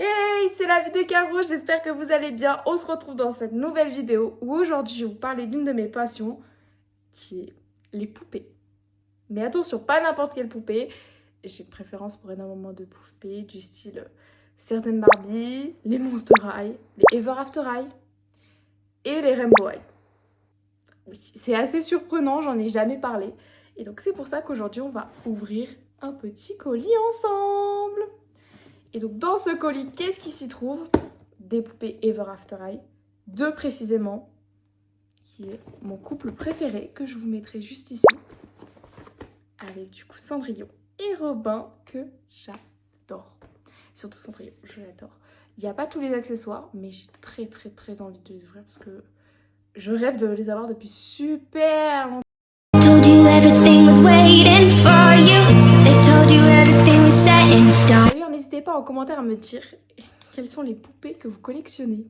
Hey, c'est la vie de Caro, j'espère que vous allez bien. On se retrouve dans cette nouvelle vidéo où aujourd'hui je vais vous parler d'une de mes passions qui est les poupées. Mais attention, pas n'importe quelle poupée. J'ai une préférence pour énormément de poupées du style certaines Barbie, les Monster High, les Ever After High et les Rainbow High. Oui, c'est assez surprenant, j'en ai jamais parlé. Et donc c'est pour ça qu'aujourd'hui on va ouvrir un petit colis ensemble. Et donc dans ce colis, qu'est-ce qui s'y trouve? Des poupées Ever After High, deux précisément, qui est mon couple préféré, que je vous mettrai juste ici, avec du coup Cendrillon et Robin, que j'adore. Surtout Cendrillon, je l'adore. Il n'y a pas tous les accessoires, mais j'ai très envie de les ouvrir parce que je rêve de les avoir depuis super longtemps. Told you everything was waiting for you. They told you everything was set in stone. D'ailleurs, n'hésitez pas en commentaire à me dire quelles sont les poupées que vous collectionnez.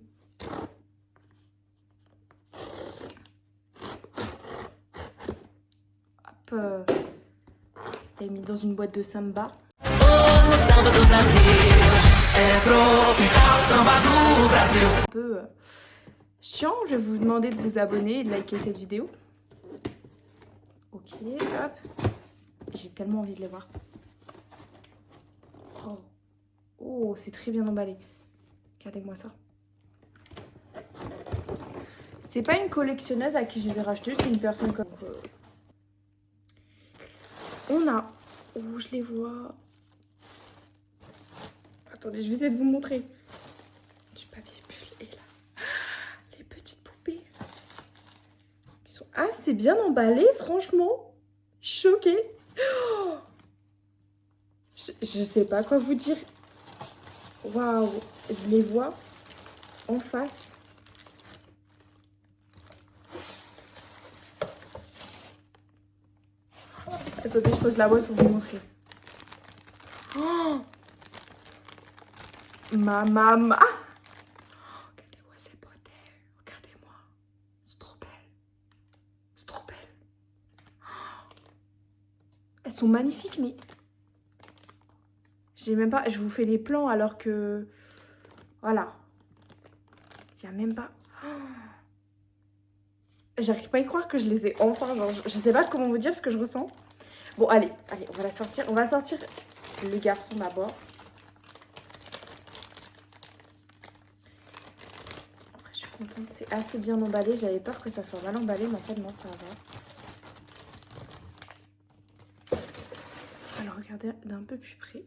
Hop, c'était mis dans une boîte de samba. Un peu chiant, je vais vous demander de vous abonner et de liker cette vidéo. Ok, hop. J'ai tellement envie de les voir. Oh, c'est très bien emballé. Regardez-moi ça. C'est pas une collectionneuse à qui je les ai rachetés, c'est une personne comme... On a... Oh, je les vois. Attendez, je vais essayer de vous montrer. Du papier bulle et là. Les petites poupées. Qui sont assez bien emballées, franchement. Choquée. Oh, je sais pas quoi vous dire. Waouh, je les vois en face. Attendez, je pose la boîte pour vous montrer. Oh, ma maman. Regardez-moi ces beautés. Regardez-moi. C'est trop belle. C'est trop belle. Elles sont magnifiques, mais... J'ai même pas... Je vous fais les plans alors que... Voilà. Il n'y a même pas... J'arrive pas à y croire que je les ai enfin. Genre, je sais pas comment vous dire ce que je ressens. Bon, allez, on va la sortir. On va sortir les garçons d'abord. Après, je suis contente. C'est assez bien emballé. J'avais peur que ça soit mal emballé, mais en fait, non, ça va. Alors, regardez d'un peu plus près.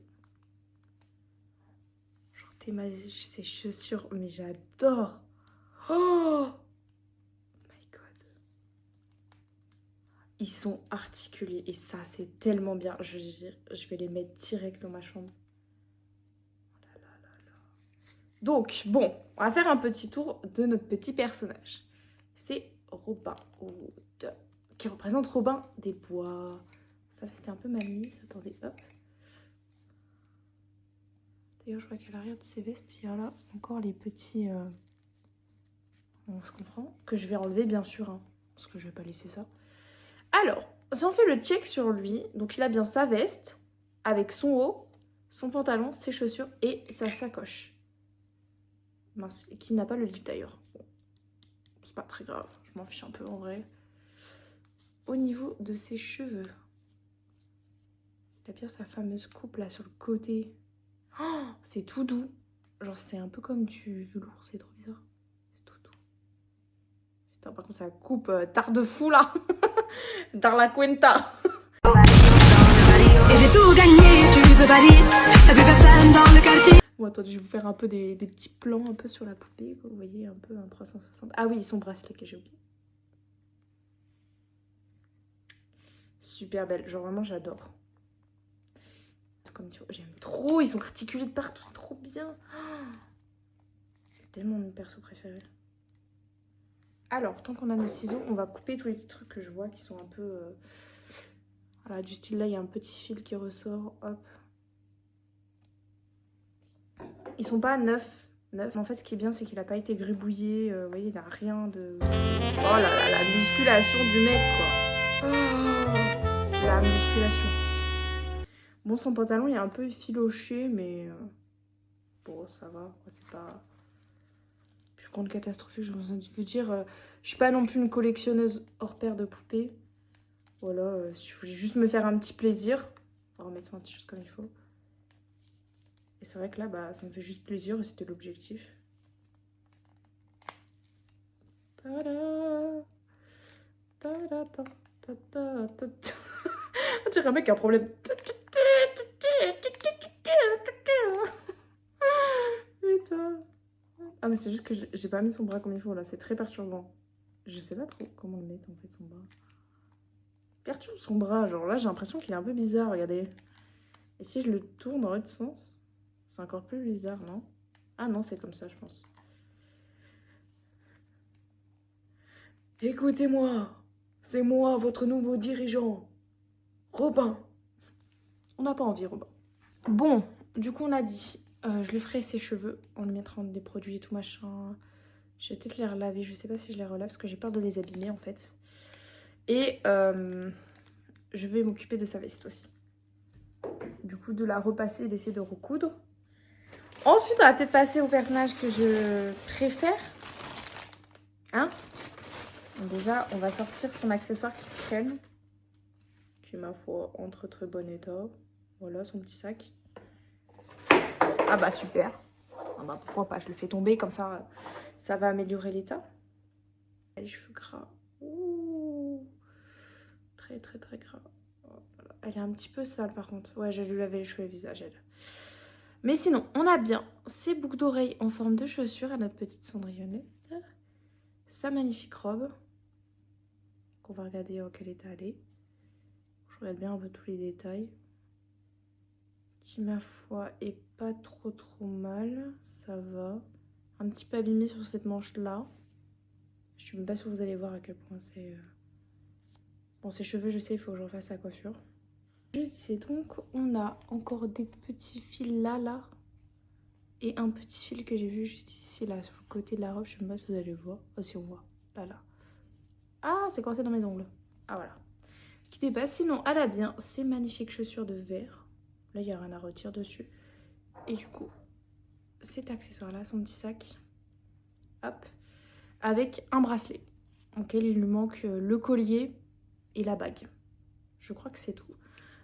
Genre, ces chaussures, mais j'adore. Oh! Ils sont articulés et ça, c'est tellement bien. Je veux dire, je vais les mettre direct dans ma chambre. Oh là là là là. Donc, bon, on va faire un petit tour de notre petit personnage. C'est Robin Hood, qui représente Robin des Bois. Ça, c'était un peu mal mise. Attendez, hop. D'ailleurs, je vois qu'à l'arrière de ces vestes, il y a là encore les petits... On se comprend. Que je vais enlever, bien sûr, hein, parce que je vais pas laisser ça. Alors, si on fait le check sur lui, donc il a bien sa veste, avec son haut, son pantalon, ses chaussures et sa sacoche. Mince, qui n'a pas le livre d'ailleurs. Bon, c'est pas très grave, je m'en fiche un peu en vrai. Au niveau de ses cheveux, il a bien sa fameuse coupe là sur le côté. Oh, c'est tout doux. Genre c'est un peu comme du velours, c'est trop bizarre. C'est tout doux. Putain, par contre ça coupe tard de fou là. Dans la cuenta. Et j'ai tout gagné, tu peux pas dire, y'a plus personne dans le quartier. Bon, attendez, je vais vous faire un peu des petits plans un peu sur la poupée. Vous voyez un peu un 360. Ah oui, son bracelet que j'ai oublié. Super belle. Genre vraiment, j'adore. Comme tu vois, j'aime trop. Ils sont articulés de partout. C'est trop bien. C'est tellement mon perso préféré. Alors, tant qu'on a nos ciseaux, on va couper tous les petits trucs que je vois qui sont un peu... Voilà, du style là, il y a un petit fil qui ressort. Hop. Ils sont pas neufs. En fait, ce qui est bien, c'est qu'il n'a pas été gribouillé. Vous voyez, il n'a rien de... Oh là là, la musculation du mec, quoi. Oh, la musculation. Bon, son pantalon, il est un peu effiloché, mais... Bon, ça va, c'est pas plus grande catastrophe, je veux dire. Je suis pas non plus une collectionneuse hors pair de poupées. Voilà, si je voulais juste me faire un petit plaisir, on va remettre ça un petit chose comme il faut. Et c'est vrai que là, bah, ça me fait juste plaisir et c'était l'objectif. Tada, tada, ta, ta, ta, ta, ta. On dirait un mec qui a un problème. Putain. Ah, mais c'est juste que j'ai pas mis son bras comme il faut là, c'est très perturbant. Je sais pas trop comment le mettre en fait, son bras. Perturbe son bras, genre là j'ai l'impression qu'il est un peu bizarre, regardez. Et si je le tourne dans l'autre sens, c'est encore plus bizarre, non? Ah non, c'est comme ça, je pense. Écoutez-moi, c'est moi, votre nouveau dirigeant, Robin. On n'a pas envie, Robin. Bon, du coup on a dit, je lui ferai ses cheveux en lui mettant des produits et tout machin. Je vais peut-être les relaver, je sais pas si je les relave parce que j'ai peur de les abîmer en fait. Et je vais m'occuper de sa veste aussi. Du coup de la repasser et d'essayer de recoudre. Ensuite on va peut-être passer au personnage que je préfère. Hein? Donc déjà on va sortir son accessoire qui traîne. Qui est ma foi entre très bon état. Voilà son petit sac. Ah bah super. Ah bah pourquoi pas, je le fais tomber comme ça, ça va améliorer l'état. Les cheveux gras. Ouh. Très très très gras. Oh, voilà. Elle est un petit peu sale par contre. Ouais, j'ai dû laver les cheveux et le visage elle. Mais sinon, on a bien ces boucles d'oreilles en forme de chaussures à notre petite Cendrillonnette. Sa magnifique robe. Qu'on va regarder en quel état elle est. Je regarde bien un peu tous les détails. Qui, ma foi, est pas trop mal. Ça va. Un petit peu abîmé sur cette manche-là. Je suis même pas sûre que vous allez voir à quel point c'est... Bon, ses cheveux, je sais, il faut que je refasse sa coiffure. Je disais donc, on a encore des petits fils là. Et un petit fil que j'ai vu juste ici, là, sur le côté de la robe. Je sais même pas si vous allez le voir. Oh, si on voit. Là. Ah, c'est coincé dans mes ongles. Ah, voilà. Qui dépasse. Sinon, elle a bien ces magnifiques chaussures de verre. Là, il n'y a rien à retirer dessus. Et du coup, cet accessoire-là, son petit sac. Hop. Avec un bracelet. Auquel il lui manque le collier et la bague. Je crois que c'est tout.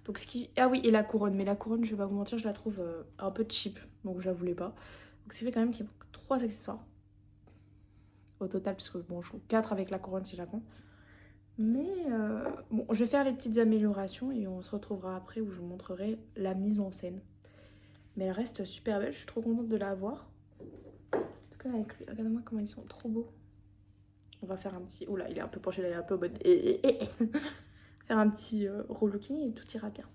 Donc ce qui... Ah oui, et la couronne. Mais la couronne, je vais pas vous mentir, je la trouve un peu cheap. Donc je la voulais pas. Donc ça fait quand même qu'il manque 3 accessoires. Au total, parce que bon, je trouve 4 avec la couronne si je la compte. Mais bon, je vais faire les petites améliorations et on se retrouvera après où je vous montrerai la mise en scène. Mais elle reste super belle, je suis trop contente de la avoir. En tout cas avec lui, regardez-moi comment ils sont trop beaux. On va faire un petit... Oula, il est un peu penché là, il est un peu en mode... Faire un petit relooking et tout ira bien.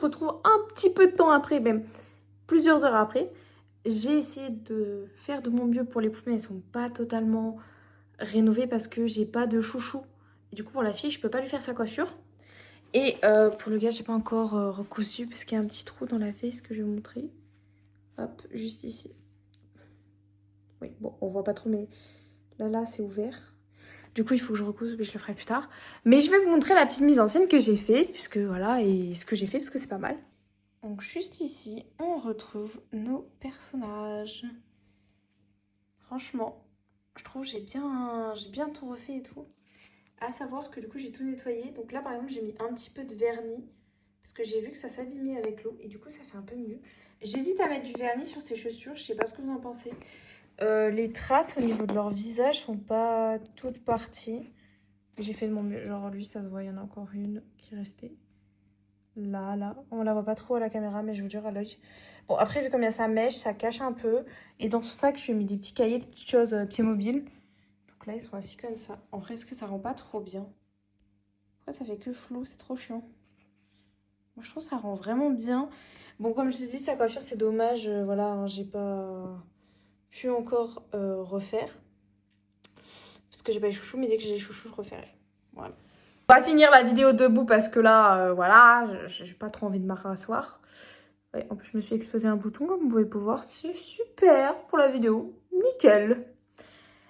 retrouve un petit peu de temps après, même plusieurs heures après. J'ai essayé de faire de mon mieux pour les poupées, elles sont pas totalement rénovées parce que j'ai pas de chouchou. Et du coup pour la fille, je peux pas lui faire sa coiffure. Et pour le gars, j'ai pas encore recousu parce qu'il y a un petit trou dans la face que je vais vous montrer. Hop, juste ici. Oui, bon, on voit pas trop, mais là, c'est ouvert. Du coup, il faut que je recouse, mais je le ferai plus tard. Mais je vais vous montrer la petite mise en scène que j'ai fait, puisque voilà, et ce que j'ai fait, parce que c'est pas mal. Donc, juste ici, on retrouve nos personnages. Franchement, je trouve que j'ai bien tout refait et tout. À savoir que du coup, j'ai tout nettoyé. Donc là, par exemple, j'ai mis un petit peu de vernis, parce que j'ai vu que ça s'abîmait avec l'eau, et du coup, ça fait un peu mieux. J'hésite à mettre du vernis sur ces chaussures, je sais pas ce que vous en pensez. Les traces au niveau de leur visage sont pas toutes parties. J'ai fait de mon mieux. Genre lui, ça se voit, il y en a encore une qui est restée. Là. On la voit pas trop à la caméra, mais je vous jure à l'œil. Bon, après, vu comme il y a sa mèche, ça cache un peu. Et dans ce sac, je lui ai mis des petits cahiers, des petites choses pieds mobiles. Donc là, ils sont assis comme ça. En vrai, est-ce que ça rend pas trop bien? Après, ça fait que flou, c'est trop chiant. Moi, je trouve que ça rend vraiment bien. Bon, comme je vous ai dit, sa coiffure, c'est dommage. Voilà, hein, j'ai pas pu encore refaire. Parce que j'ai pas les chouchous, mais dès que j'ai les chouchous, je referai. Voilà. On va finir la vidéo debout parce que là, voilà, j'ai pas trop envie de m'asseoir. Ouais, en plus, je me suis exposé un bouton, comme vous pouvez voir. C'est super pour la vidéo. Nickel.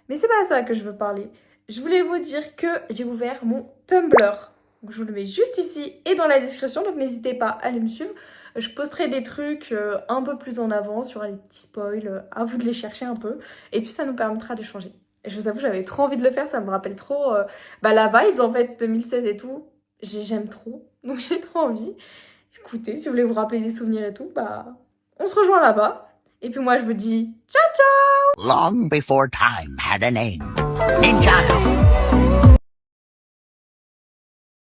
Mais c'est pas ça que je veux parler. Je voulais vous dire que j'ai ouvert mon Tumblr. Donc, je vous le mets juste ici et dans la description. Donc, n'hésitez pas à aller me suivre. Je posterai des trucs un peu plus en avant sur les petits spoils. À vous de les chercher un peu. Et puis, ça nous permettra d'échanger. Je vous avoue, j'avais trop envie de le faire, ça me rappelle trop la vibes en fait, 2016 et tout. J'aime trop, donc j'ai trop envie. Écoutez, si vous voulez vous rappeler des souvenirs et tout, bah on se rejoint là-bas. Et puis moi je vous dis ciao ciao. Long before time had a name, Ninjago